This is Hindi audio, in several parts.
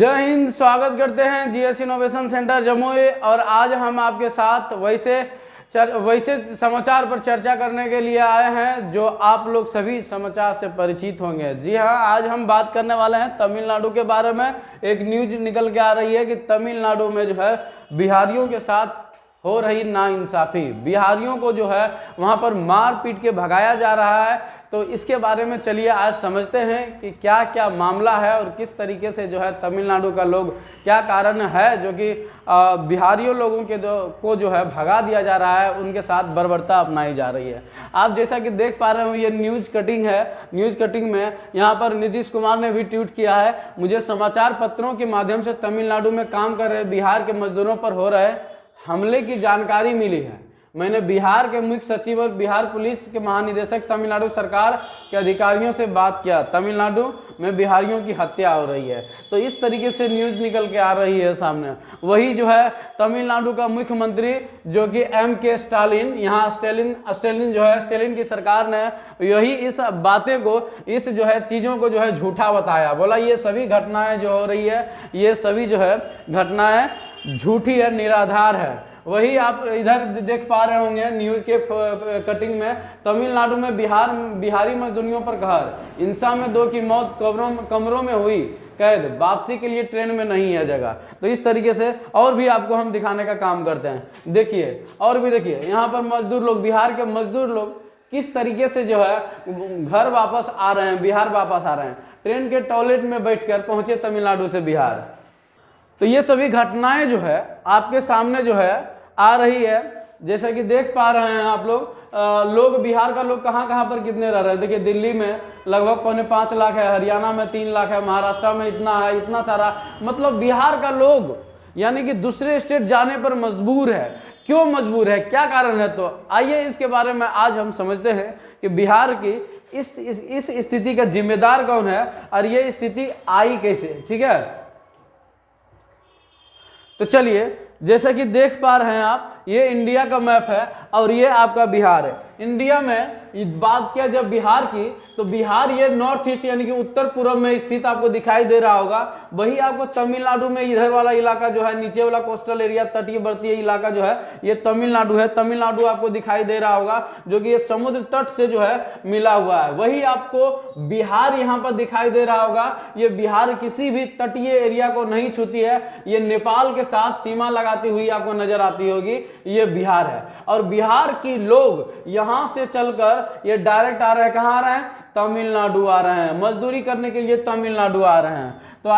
जय हिंद। स्वागत करते हैं जीएस इनोवेशन सेंटर जमुई। और आज हम आपके साथ वैसे समाचार पर चर्चा करने के लिए आए हैं जो आप लोग सभी समाचार से परिचित होंगे। जी हाँ, आज हम बात करने वाले हैं तमिलनाडु के बारे में। एक न्यूज निकल के आ रही है कि तमिलनाडु में जो है बिहारियों के साथ हो रही नाइंसाफी, बिहारियों को जो है वहाँ पर मार पीट के भगाया जा रहा है। तो इसके बारे में चलिए आज समझते हैं कि क्या क्या मामला है और किस तरीके से जो है तमिलनाडु का लोग, क्या कारण है जो कि बिहारियों लोगों के जो है भगा दिया जा रहा है, उनके साथ बर्बरता अपनाई जा रही है। आप जैसा कि देख पा रहे हो ये न्यूज कटिंग है। न्यूज कटिंग में यहाँ पर नीतीश कुमार ने भी ट्वीट किया है, मुझे समाचार पत्रों के माध्यम से तमिलनाडु में काम कर रहे बिहार के मजदूरों पर हो रहे हमले की जानकारी मिली है। मैंने बिहार के मुख्य सचिव और बिहार पुलिस के महानिदेशक तमिलनाडु सरकार के अधिकारियों से बात किया। तमिलनाडु में बिहारियों की हत्या हो रही है। तो इस तरीके से न्यूज़ निकल के आ रही है सामने। वही जो है तमिलनाडु का मुख्यमंत्री जो कि MK स्टालिन, यहाँ स्टालिन जो है, स्टालिन की सरकार ने यही इस बातें को, इस जो है चीज़ों को जो है झूठा बताया। बोला ये सभी घटनाएं जो हो रही है, ये सभी जो है घटनाएं झूठी है, निराधार है। वही आप इधर देख पा रहे होंगे न्यूज के कटिंग में, तमिलनाडु में बिहारी मजदूरियों पर कहर, हिंसा में 2 की मौत, कमरों में हुई कैद, वापसी के लिए ट्रेन में नहीं है जगह। तो इस तरीके से और भी आपको हम दिखाने का काम करते हैं। देखिए और भी देखिए, यहाँ पर मजदूर लोग, बिहार के मजदूर लोग किस तरीके से जो है घर वापस आ रहे हैं, बिहार वापस आ रहे हैं। ट्रेन के टॉयलेट में बैठकर पहुंचे तमिलनाडु से बिहार। तो ये सभी घटनाएं जो है आपके सामने जो है आ रही है। जैसा कि देख पा रहे हैं आप लोग, बिहार का लोग कहाँ पर कितने रह रहे हैं। देखिए दिल्ली में लगभग 4.25 लाख है, हरियाणा में 3 लाख है, महाराष्ट्र में इतना है, इतना सारा। मतलब बिहार का लोग यानी कि दूसरे स्टेट जाने पर मजबूर है। क्यों मजबूर है, क्या कारण है? तो आइए इसके बारे में आज हम समझते हैं कि बिहार की इस स्थिति का जिम्मेदार कौन है और ये स्थिति आई कैसे। ठीक है, तो चलिए जैसा कि देख पा रहे हैं आप, ये इंडिया का मैप है और ये आपका बिहार है। इंडिया में बात किया जब बिहार की, तो बिहार ये नॉर्थ ईस्ट यानी कि उत्तर पूर्व में स्थित आपको दिखाई दे रहा होगा। वही आपको तमिलनाडु में इधर वाला इलाका जो है, नीचे वाला कोस्टल एरिया, तटीयवर्ती इलाका जो है, ये तमिलनाडु है। तमिलनाडु आपको दिखाई दे रहा होगा जो कि ये समुद्र तट से जो है मिला हुआ है। वही आपको बिहार यहाँ पर दिखाई दे रहा होगा। ये बिहार किसी भी तटीय एरिया को नहीं छूती है, ये नेपाल के साथ सीमा लगाती हुई आपको नजर आती होगी, ये बिहार है। और बिहार की लोग यहां से चलकर ये डायरेक्ट आ रहे हैं, कहां आ रहे हैं? तमिलनाडु आ रहे हैं, मजदूरी करने के लिए तमिलनाडु आ रहे हैं। तो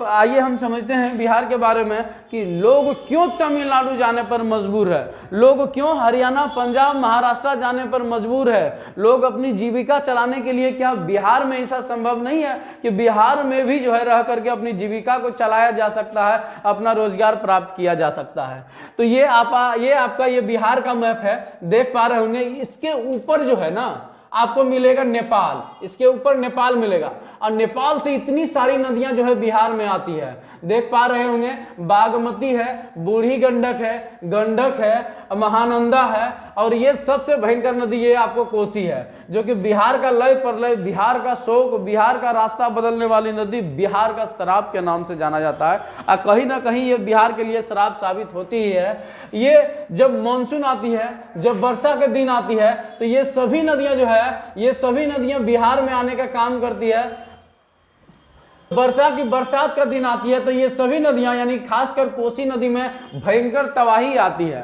आइए हम समझते हैं बिहार के बारे में कि लोग क्यों तमिलनाडु जाने पर मजबूर है, लोग क्यों हरियाणा, पंजाब, महाराष्ट्र जाने पर मजबूर है। लोग अपनी जीविका चलाने के लिए, क्या बिहार में ऐसा संभव नहीं है कि बिहार में भी जो है रह करके अपनी जीविका को चलाया जा सकता है, अपना रोजगार प्राप्त किया जा सकता है। तो ये आपका ये बिहार का मैप है, देख पा रहे होंगे। इसके ऊपर जो है ना आपको मिलेगा नेपाल, इसके ऊपर नेपाल मिलेगा और नेपाल से इतनी सारी नदियां जो है बिहार में आती है। देख पा रहे होंगे, बागमती है, बूढ़ी गंडक है, महानंदा है और ये सबसे भयंकर नदी ये आपको कोसी है, जो कि बिहार का लय प्रलय, बिहार का शोक, बिहार का रास्ता बदलने वाली नदी, बिहार का शराब के नाम से जाना जाता है। और कहीं ना कहीं ये बिहार के लिए शराब साबित होती ही है। ये जब मानसून आती है, जब वर्षा के दिन आती है, तो ये सभी नदियां जो है, ये सभी नदियां बिहार में आने का काम करती है। बरसात का दिन आती है तो ये सभी नदियां यानी खासकर कोसी नदी में भयंकर तबाही आती है।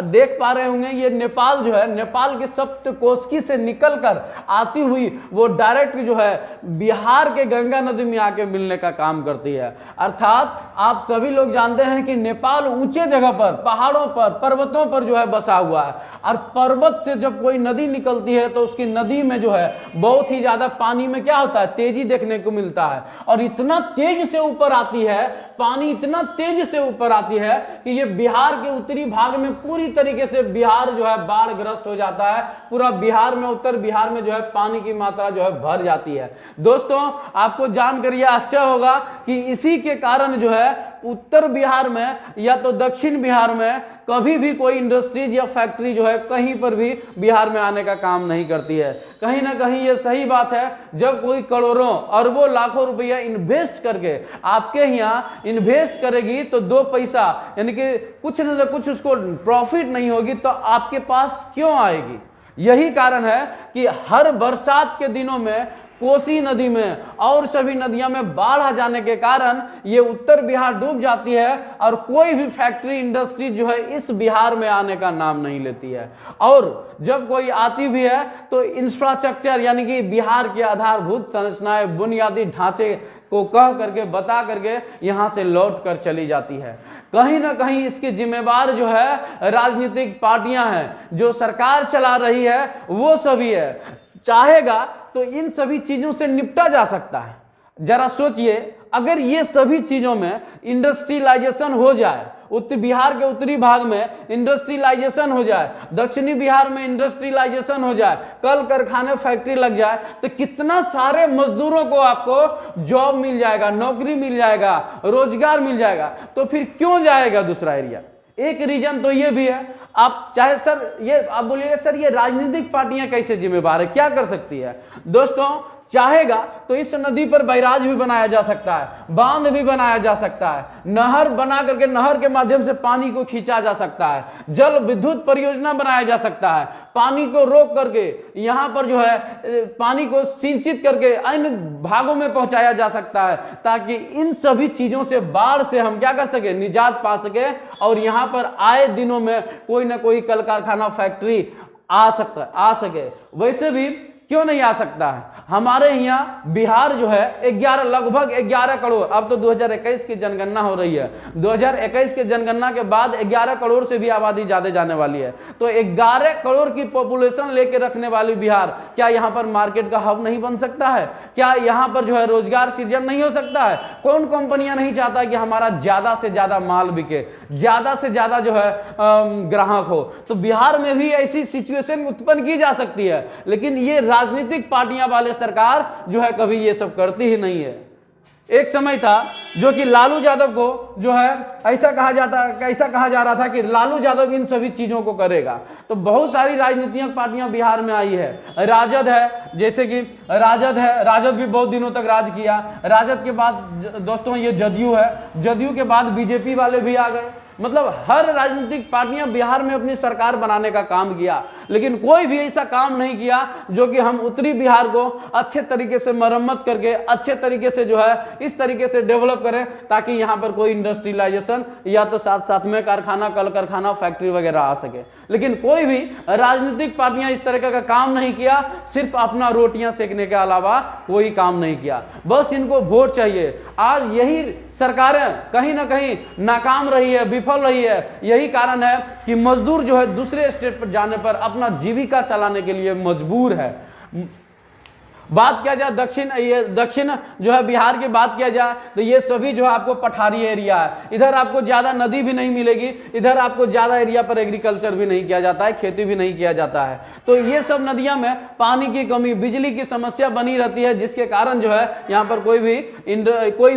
देख पा रहे होंगे ये नेपाल जो है, नेपाल की सप्तकोशी से निकलकर आती हुई वो डायरेक्ट जो है बिहार के गंगा नदी में आके मिलने का काम करती है। अर्थात आप सभी लोग जानते हैं कि नेपाल ऊंचे जगह पर, पहाड़ों पर, पर्वतों पर जो है बसा हुआ है। और पर्वत से जब कोई नदी निकलती है तो उसकी नदी में जो है बहुत ही ज्यादा पानी में क्या होता है, तेजी देखने को मिलता है। और इतना तेज से ऊपर आती है पानी इतना तेज से ऊपर आती है कि ये बिहार के उत्तरी भाग में पूरी तरीके से बिहार जो है बाढ़ ग्रस्त हो जाता है। पूरा बिहार में, उत्तर बिहार में जो है पानी की मात्रा जो है भर जाती है। दोस्तों, आपको जानकर यह आश्चर्य होगा कि इसी के कारण जो है उत्तर बिहार में या तो दक्षिण बिहार में कभी भी कोई इंडस्ट्रीज या फैक्ट्री जो है कहीं पर भी बिहार में आने का काम नहीं करती है। कहीं ना कहीं ये सही बात है, जब कोई करोड़ों अरबों लाखों रुपया इन्वेस्ट करके आपके यहाँ इन्वेस्ट करेगी तो 2 पैसा यानी कि कुछ न कुछ उसको प्रॉफिट नहीं होगी तो आपके पास क्यों आएगी। यही कारण है कि हर बरसात के दिनों में कोसी नदी में और सभी नदियों में बाढ़ आ जाने के कारण ये उत्तर बिहार डूब जाती है और कोई भी फैक्ट्री इंडस्ट्री जो है इस बिहार में आने का नाम नहीं लेती है। और जब कोई आती भी है तो इंफ्रास्ट्रक्चर यानी कि बिहार के आधारभूत संरचनाएं, बुनियादी ढांचे को कह करके, बता करके यहां से लौट कर चली जाती है। कहीं ना कहीं इसके जिम्मेवार जो है राजनीतिक पार्टियां हैं, जो सरकार चला रही है वो सभी है। चाहेगा तो इन सभी चीजों से निपटा जा सकता है। जरा सोचिए, अगर ये सभी चीजों में इंडस्ट्रियलाइजेशन हो जाए, उत्तर बिहार के उत्तरी भाग में इंडस्ट्रियलाइजेशन हो जाए, दक्षिणी बिहार में इंडस्ट्रियलाइजेशन हो जाए, कल कारखाने फैक्ट्री लग जाए, तो कितना सारे मजदूरों को आपको जॉब मिल जाएगा, नौकरी मिल जाएगा, रोजगार मिल जाएगा। तो फिर क्यों जाएगा दूसरा एरिया? एक रीजन तो ये भी है। आप चाहे सर ये आप बोलिएगा सर ये राजनीतिक पार्टियां कैसे जिम्मेवार है, क्या कर सकती है? दोस्तों, चाहेगा तो इस नदी पर बैराज भी बनाया जा सकता है, बांध भी बनाया जा सकता है, नहर बना करके नहर के माध्यम से पानी को खींचा जा सकता है, जल विद्युत परियोजना बनाया जा सकता है, पानी को रोक करके यहां पर जो है पानी को सिंचित करके अन्य भागों में पहुंचाया जा सकता है, ताकि इन सभी चीजों से, बाढ़ से हम क्या कर सके, निजात पा सके और यहां पर आए दिनों में कोई ना कोई कल कारखाना फैक्ट्री आ सके। वैसे भी क्यों नहीं आ सकता है? हमारे यहाँ बिहार जो है लगभग 11 करोड़, अब तो 2021 की जनगणना हो रही है, 2021 के जनगणना के बाद 11 करोड़ से भी आबादी ज्यादा जाने वाली है। तो 11 करोड़ की पॉपुलेशन लेके रखने वाली बिहार, क्या यहाँ पर मार्केट का हब नहीं बन सकता है? क्या यहाँ पर जो है रोजगार सृजन नहीं हो सकता है? कौन कंपनियां नहीं चाहता कि हमारा ज्यादा से ज्यादा माल बिके, ज्यादा से ज्यादा जो है ग्राहक हो? तो बिहार में भी ऐसी सिचुएशन उत्पन्न की जा सकती है, लेकिन ये राजनीतिक पार्टियां वाले सरकार जो है कभी ये सब करती ही नहीं है। एक समय था जो कि लालू यादव को जो है ऐसा कहा जा रहा था कि लालू यादव इन सभी चीजों को करेगा। तो बहुत सारी राजनीतिक पार्टियां बिहार में आई है। राजद है, जैसे कि राजद भी बहुत दिनों तक राज किया। राजद के बाद दोस्तों ये जदयू है, जदयू के बाद बीजेपी वाले भी आ गए। मतलब हर राजनीतिक पार्टियां बिहार में अपनी सरकार बनाने का काम किया, लेकिन कोई भी ऐसा काम नहीं किया जो कि हम उत्तरी बिहार को अच्छे तरीके से मरम्मत करके, अच्छे तरीके से जो है इस तरीके से डेवलप करें ताकि यहां पर कोई इंडस्ट्रियलाइजेशन या तो साथ साथ में कारखाना, कल कारखाना, फैक्ट्री वगैरह आ सके। लेकिन कोई भी राजनीतिक पार्टियां इस तरह का काम नहीं किया, सिर्फ अपना रोटियां सेकने के अलावा कोई काम नहीं किया। बस इनको वोट चाहिए। आज यही सरकारें कहीं ना कहीं नाकाम रही है, विफल रही है। यही कारण है कि मजदूर जो है दूसरे स्टेट पर जाने पर अपना जीविका चलाने के लिए मजबूर है। बात किया जाए दक्षिण जो है बिहार की बात किया जाए तो ये सभी जो है आपको पठारी एरिया है। इधर आपको ज्यादा नदी भी नहीं मिलेगी, इधर आपको ज्यादा एरिया पर एग्रीकल्चर भी नहीं किया जाता है, खेती भी नहीं किया जाता है। तो ये सब नदियां में पानी की कमी, बिजली की समस्या बनी रहती है, जिसके कारण जो है यहाँ पर कोई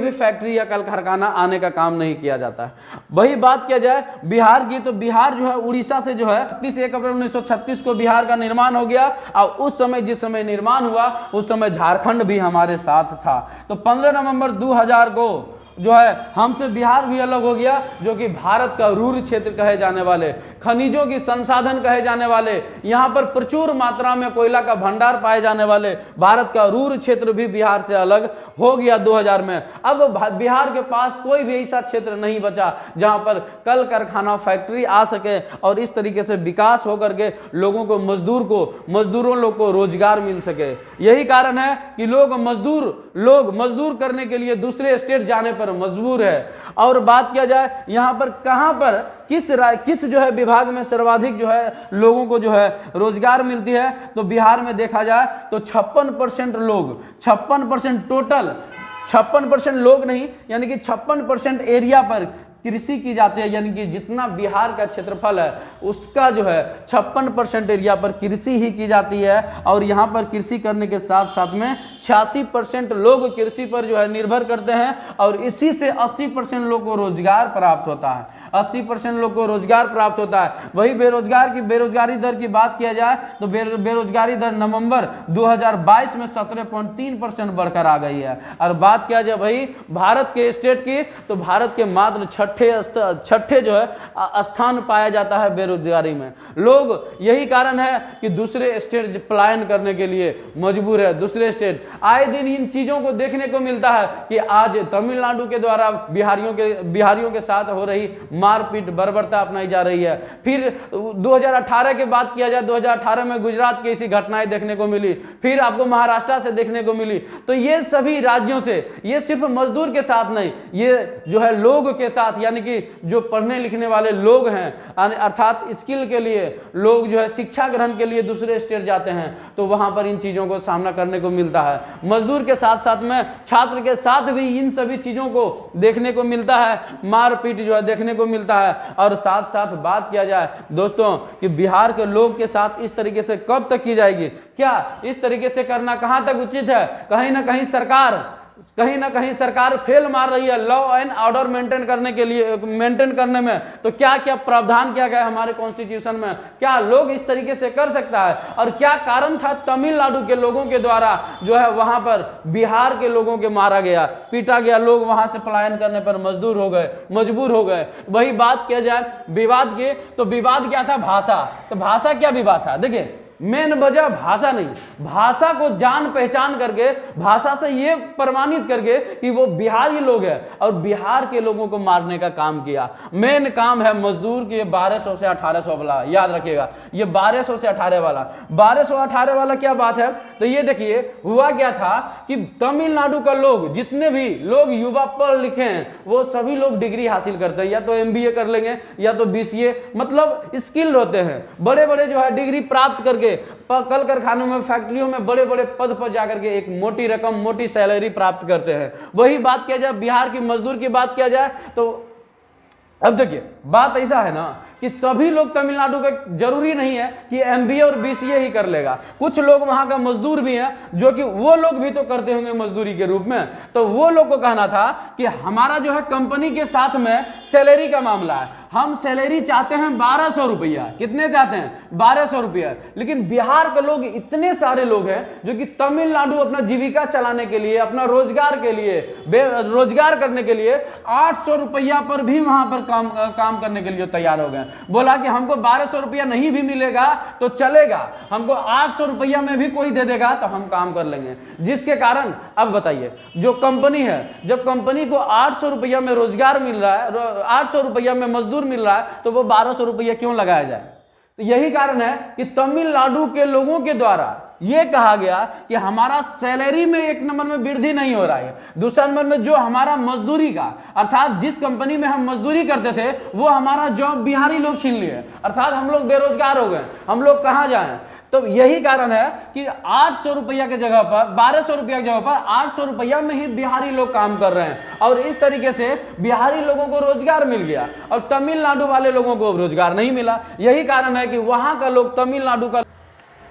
भी फैक्ट्री या कल कारखाना आने का काम नहीं किया जाता है। वही बात किया जाए बिहार की, तो बिहार जो है उड़ीसा से जो है 31 अप्रैल 1936 को बिहार का निर्माण हो गया। और उस समय जिस समय निर्माण हुआ उस समय झारखंड भी हमारे साथ था। तो 15 नवंबर 2000 को जो है हमसे बिहार भी अलग हो गया, जो कि भारत का रूर क्षेत्र कहे जाने वाले, खनिजों की संसाधन कहे जाने वाले, यहाँ पर प्रचुर मात्रा में कोयला का भंडार पाए जाने वाले भारत का रूर क्षेत्र भी बिहार से अलग हो गया 2000 में। अब बिहार के पास कोई भी ऐसा क्षेत्र नहीं बचा जहाँ पर कल कारखाना, फैक्ट्री आ सके और इस तरीके से विकास होकर के लोगों को, मजदूरों लोग को रोजगार मिल सके। यही कारण है कि लोग मजदूर करने के लिए दूसरे स्टेट जाने पर मजबूर है। और बात किया जाए यहाँ पर कहां पर किस जो है विभाग में सर्वाधिक जो है लोगों को जो है रोजगार मिलती है, तो बिहार में देखा जाए तो 56% टोटल 56% लोग नहीं, यानी कि 56% एरिया पर कृषि की जाती है, यानी कि जितना बिहार का क्षेत्रफल है उसका जो है 56% एरिया पर कृषि ही की जाती है। और यहाँ पर कृषि करने के साथ साथ में 86% लोग कृषि पर जो है निर्भर करते हैं और इसी से 80% लोग को रोजगार प्राप्त होता है, 80% लोग को रोजगार प्राप्त होता है। वही बेरोजगारी दर की बात किया जाए तो बेरोजगारी दर नवंबर 2022 में 17.3% बढ़कर आ गई है। और बात किया जाए वही भारत के स्टेट की तो भारत के मात्र छठे जो है स्थान पाया जाता है बेरोजगारी में। लोग यही कारण है कि दूसरे स्टेट पलायन करने के लिए मजबूर है, दूसरे स्टेट। आए दिन इन चीजों को देखने को मिलता है कि आज तमिलनाडु के द्वारा बिहारियों के साथ हो रही मारपीट बर्बरता अपनाई जा रही है। फिर 2018 की बात किया जाए, 2018 में गुजरात की ऐसी घटनाएं देखने को मिली, फिर आपको महाराष्ट्र से देखने को मिली। तो ये सभी राज्यों से, ये सिर्फ मजदूर के साथ नहीं, ये जो है लोग के साथ, यानी कि जो पढ़ने लिखने वाले लोग हैं, अर्थात स्किल के लिए लोग जो है शिक्षा ग्रहण के लिए दूसरे स्टेट जाते हैं तो वहां पर इन चीजों को सामना करने को मिलता है। मजदूर के साथ साथ में छात्र के साथ भी इन सभी चीजों को देखने को मिलता है, मारपीट जो है देखने को मिलता है। और साथ साथ बात किया जाए दोस्तों कि बिहार के लोग के साथ इस तरीके से कब तक की जाएगी, क्या इस तरीके से करना कहां तक उचित है? कहीं ना कहीं सरकार फेल मार रही है लॉ एंड ऑर्डर मेंटेन करने में। तो क्या क्या प्रावधान किया गया हमारे कॉन्स्टिट्यूशन में, क्या लोग इस तरीके से कर सकता है? और क्या कारण था तमिलनाडु के लोगों के द्वारा जो है वहां पर बिहार के लोगों के मारा गया, पीटा गया, लोग वहां से पलायन करने पर मजबूर हो गए। वही बात किया जाए विवाद की तो विवाद क्या था? भाषा। तो भाषा क्या विवाद था? देखिए मेन वजह भाषा नहीं, भाषा को जान पहचान करके, भाषा से ये प्रमाणित करके कि वो बिहारी लोग हैं और बिहार के लोगों को मारने का काम किया। मेन काम है मजदूर के 1200 से 1800 वाला, याद रखिएगा ये 1200 से 18 वाला। 1218 वाला क्या बात है? तो ये देखिए हुआ क्या था कि तमिलनाडु का लोग, जितने भी लोग युवा पढ़ लिखे हैं वो सभी लोग डिग्री हासिल करते हैं, या तो MBA कर लेंगे या तो BCA, मतलब स्किल्ड होते हैं, बड़े बड़े जो है डिग्री प्राप्त करके कल कारखानों में, फैक्ट्रियों में बड़े बड़े पद पर जाकर के एक मोटी रकम, मोटी सैलरी प्राप्त करते हैं। वही बात किया जाए बिहार की मजदूर की बात किया जाए तो अब देखिए बात ऐसा है ना कि सभी लोग तमिलनाडु का जरूरी नहीं है कि MBA और BCA ही कर लेगा। कुछ लोग वहां का मजदूर भी हैं जो कि वो लोग भी तो करते होंगे मजदूरी के रूप में। तो वो लोग को कहना था कि हमारा जो है कंपनी के साथ में सैलरी का मामला है, हम सैलरी चाहते हैं 1200 रुपया। कितने चाहते हैं? 1200 रुपया। लेकिन बिहार के लोग इतने सारे लोग हैं जो कि तमिलनाडु अपना जीविका चलाने के लिए, अपना रोजगार के लिए, रोजगार करने के लिए 800 रुपया पर भी वहां पर काम करने के लिए तैयार हो गए। बोला कि हमको 1200 रुपया नहीं भी मिलेगा तो चलेगा, हमको 800 रुपया में भी कोई दे देगा तो हम काम कर लेंगे। जिसके कारण अब बताइए जो कंपनी है, जब कंपनी को 800 रुपया में रोजगार मिल रहा है, 800 रुपया में मजदूर मिल रहा है, तो वो 1200 रुपया क्यों लगाया जाए? तो यही कारण है कि तमिलनाडु के लोगों के द्वारा यह कहा गया कि हमारा सैलरी में एक नंबर में वृद्धि नहीं हो रहा है, दूसरा नंबर में जो हमारा मजदूरी का, अर्थात जिस कंपनी में हम मजदूरी करते थे वो हमारा जॉब बिहारी लोग छीन लिए, अर्थात हम लोग बेरोजगार हो गए, हम लोग कहां जाएं? तो यही कारण है कि 800 रुपया की जगह पर, 1200 रुपया की जगह पर 800 रुपया में ही बिहारी लोग काम कर रहे हैं। और इस तरीके से बिहारी लोगों को रोजगार मिल गया और तमिलनाडु वाले लोगों को रोजगार नहीं मिला। यही कारण है कि वहां का लोग तमिलनाडु का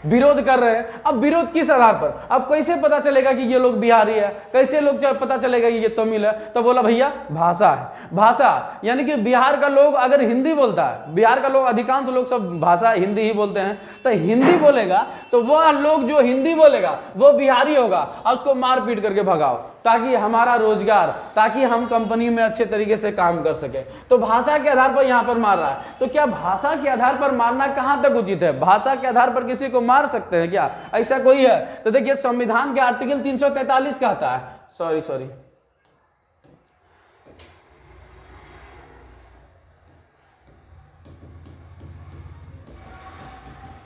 विरोध कर रहे हैं। अब विरोध किस आधार पर? अब कैसे पता चलेगा कि ये लोग बिहारी है, कैसे लोग पता चलेगा कि ये तमिल है? तो बोला भैया भाषा है। भाषा यानी कि बिहार का लोग अगर हिंदी बोलता है, बिहार का लोग अधिकांश लोग सब भाषा हिंदी ही बोलते हैं, तो हिंदी बोलेगा तो वह लोग जो हिंदी बोलेगा वो बिहारी होगा और उसको मार पीट करके भगाओ ताकि हमारा रोजगार, ताकि हम कंपनी में अच्छे तरीके से काम कर सके। तो भाषा के आधार पर यहां पर मार रहा है। तो क्या भाषा के आधार पर मारना कहां तक उचित है? भाषा के आधार पर किसी को मार सकते हैं क्या? ऐसा कोई है? तो देखिए संविधान के आर्टिकल 343 कहता है, सॉरी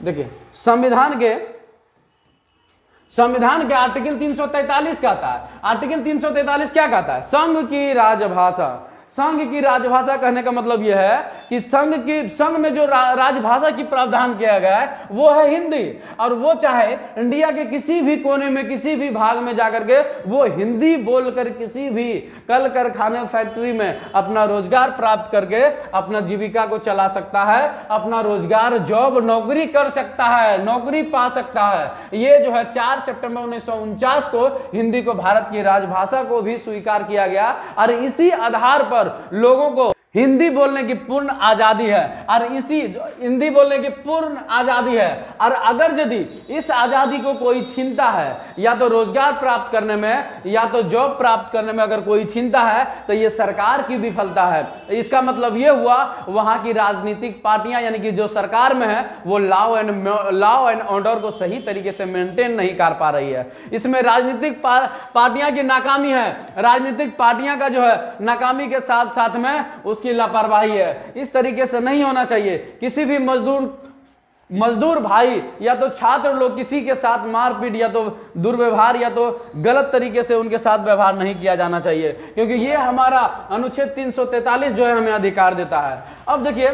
देखिए संविधान के आर्टिकल 343 कहता है, आर्टिकल 343 क्या कहता है? संघ की राजभाषा, संघ की राजभाषा कहने का मतलब यह है कि संघ में जो राजभाषा की प्रावधान किया गया है वो है हिंदी, और वो चाहे इंडिया के किसी भी कोने में किसी भी भाग में जाकर के वो हिंदी बोलकर किसी भी कल कारखाने फैक्ट्री में अपना रोजगार प्राप्त करके अपना जीविका को चला सकता है, अपना रोजगार जॉब नौकरी कर सकता है, नौकरी पा सकता है। ये जो है 4 सितंबर 1949 को हिंदी को भारत की राजभाषा को भी स्वीकार किया गया, और इसी आधार पर लोगों को हिंदी बोलने की पूर्ण आजादी है, और इसी हिंदी बोलने की पूर्ण आजादी है। और अगर यदि इस आजादी को कोई छीनता है, या तो रोजगार प्राप्त करने में या तो जॉब प्राप्त करने में अगर कोई छीनता है, तो ये सरकार की विफलता है। इसका मतलब ये हुआ वहां की राजनीतिक पार्टियां यानी कि जो सरकार में है वो लॉ एंड ऑर्डर को सही तरीके से मेंटेन नहीं कर पा रही है। इसमें राजनीतिक पार्टियां की नाकामी है, राजनीतिक पार्टियां का जो है नाकामी के साथ साथ में उसकी लापरवाही है। इस तरीके से नहीं होना चाहिए। किसी भी मजदूर भाई या तो छात्र लोग किसी के साथ मारपीट या तो दुर्व्यवहार या तो गलत तरीके से उनके साथ व्यवहार नहीं किया जाना चाहिए, क्योंकि ये हमारा अनुच्छेद 343 जो है हमें अधिकार देता है। अब देखिए,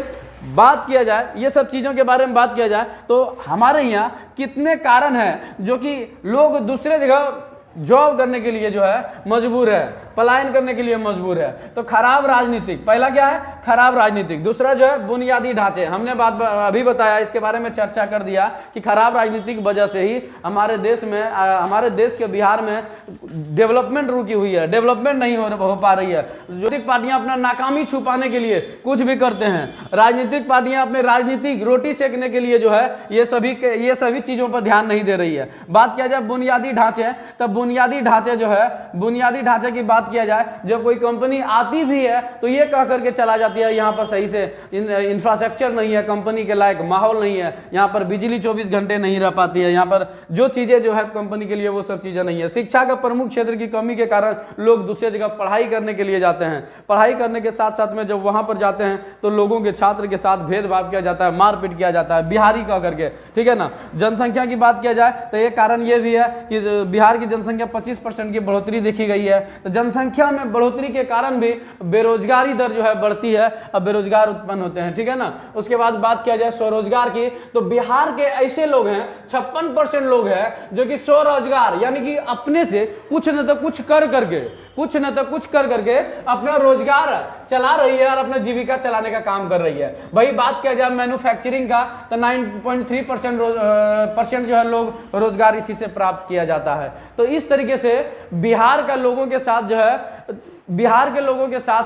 बात किया जाए ये सब चीज़ों के बारे में बात किया जाए तो हमारे यहाँ कितने कारण हैं जो कि लोग दूसरे जगह जॉब करने के लिए जो है मजबूर है, पलायन करने के लिए मजबूर है। तो खराब राजनीतिक, पहला क्या है? खराब राजनीतिक। दूसरा जो है बुनियादी ढांचे, हमने बात अभी बताया, इसके बारे में चर्चा कर दिया कि खराब राजनीतिक वजह से ही हमारे देश में हमारे देश के बिहार में डेवलपमेंट रुकी हुई है, डेवलपमेंट नहीं हो पा रही है। राजनीतिक पार्टियां अपना नाकामी छुपाने के लिए कुछ भी करते हैं। राजनीतिक पार्टियां अपने राजनीतिक रोटी सेकने के लिए जो है ये सभी चीजों पर ध्यान नहीं दे रही है। बात किया जाए बुनियादी ढांचे, तब बुनियादी ढांचे जो है, बुनियादी ढांचे की बात किया जाए, जब कोई कंपनी आती भी है तो ये कह करके चला जाती है यहाँ पर सही से इंफ्रास्ट्रक्चर नहीं है, कंपनी के लायक माहौल नहीं है, यहाँ पर बिजली 24 घंटे नहीं रह पाती है, यहाँ पर जो चीजें जो है कंपनी के लिए वो सब चीजें नहीं है। शिक्षा का प्रमुख क्षेत्र की कमी के कारण लोग दूसरे जगह पढ़ाई करने के लिए जाते हैं। पढ़ाई करने के साथ साथ में जब वहां पर जाते हैं तो लोगों के छात्र के साथ भेदभाव किया जाता है, मारपीट किया जाता है, बिहारी कह करके, ठीक है ना। जनसंख्या की बात किया जाए तो एक कारण ये भी है कि बिहार की जनसंख्या 25% की बढ़ोतरी देखी गई है। तो जनसंख्या में बढ़ोतरी के कारण भी बेरोजगारी दर जो है बढ़ती है, अब बेरोजगार उत्पन्न होते हैं, ठीक है ना। उसके बाद बात किया जाए स्वरोजगार की, तो बिहार के ऐसे लोग हैं 56% लोग हैं जो कि स्वरोजगार यानी कि अपने से कुछ न तो कुछ कर करके अपना रोजगार चला रही है और अपना जीविका चलाने का काम कर रही है। वही बात किया जाए मैन्युफैक्चरिंग का तो 9.3% जो है लोग रोजगार इसी से प्राप्त किया जाता है। तो इस तरीके से बिहार के लोगों के साथ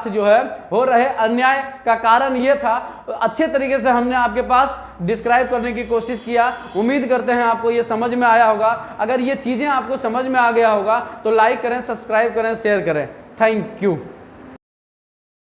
जो है हो रहे अन्याय का कारण ये था। अच्छे तरीके से हमने आपके पास डिस्क्राइब करने की कोशिश किया। उम्मीद करते हैं आपको ये समझ में आया होगा। अगर ये चीजें आपको समझ में आ गया होगा तो लाइक करें, सब्सक्राइब करें, शेयर करें। Thank you.